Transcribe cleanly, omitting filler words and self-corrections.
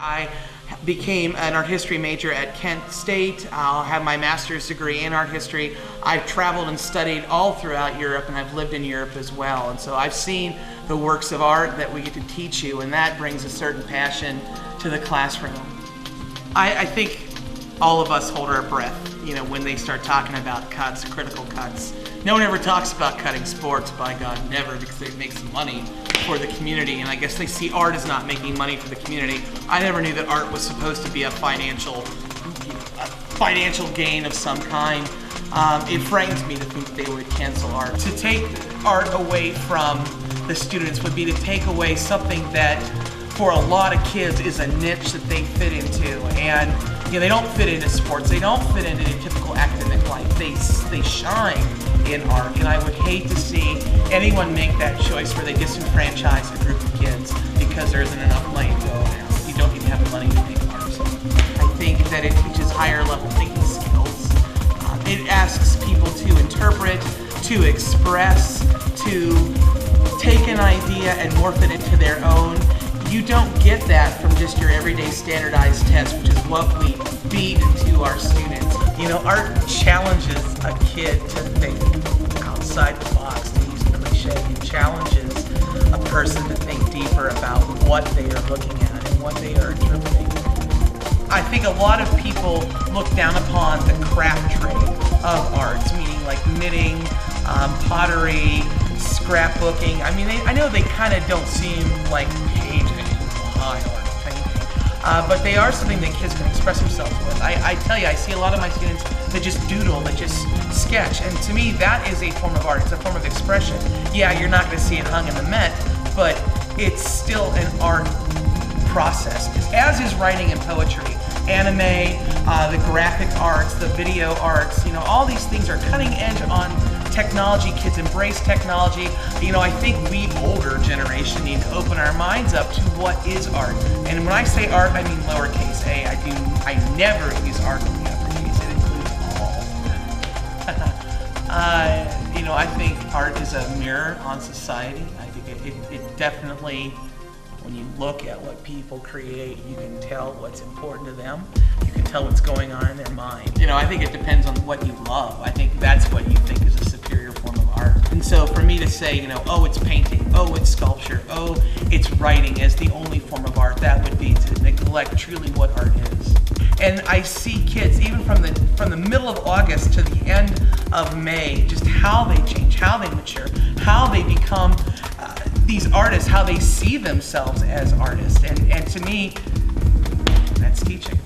I became an art history major at Kent State. I'll have my master's degree in art history. I've traveled and studied all throughout Europe, and I've lived in Europe as well. And so I've seen the works of art that we get to teach you, and that brings a certain passion to the classroom. I think all of us hold our breath, when they start talking about cuts, critical cuts. No one ever talks about cutting sports, by God, never, because it makes money for the community, and I guess they see art as not making money for the community. I never knew that art was supposed to be a financial gain of some kind. It frightens me to think that they would cancel art. To take art away from the students would be to take away something that, for a lot of kids, is a niche that they fit into. And they don't fit into sports. They don't fit into a typical academic life. They shine in art, and I would hate to see anyone make that choice where they disenfranchise a group of kids because there isn't enough money to go around. You don't even have the money to make art. So I think that it teaches higher level thinking skills. It asks people to interpret, to express, to take an idea and morph it into their own. You don't get that from just your everyday standardized test, which is what we feed into our students. Art challenges a kid to think outside the box, to use the cliche. It challenges a person to think deeper about what they are looking at and what they are interpreting. I think a lot of people look down upon the craft trade of arts, meaning like knitting, pottery, scrapbooking. I know they kind of don't seem like painting or painting, but they are something that kids can express themselves with. I tell you, I see a lot of my students that just doodle, that just sketch, and to me that is a form of art. It's a form of expression. Yeah, you're not going to see it hung in the Met, but it's still an art process, as is writing and poetry. Anime, the graphic arts, the video arts, all these things are cutting edge on technology. Kids embrace technology. I think we older generation need to open our minds up to what is art. And when I say art, I mean lowercase a. I never use art in the uppercase. It includes all. I think art is a mirror on society. I think it definitely, when you look at what people create, you can tell what's important to them. You can tell what's going on in their mind. I think it depends on what you love. I think that's what you think is a superior form of art. And so for me to say, oh, it's painting, oh, it's sculpture, oh, it's writing as the only form of art, that would be to neglect truly what art is. And I see kids, even from the middle of August to the end of May, just how they change, how they mature, how they become these artists, how they see themselves as artists. And to me, that's teaching.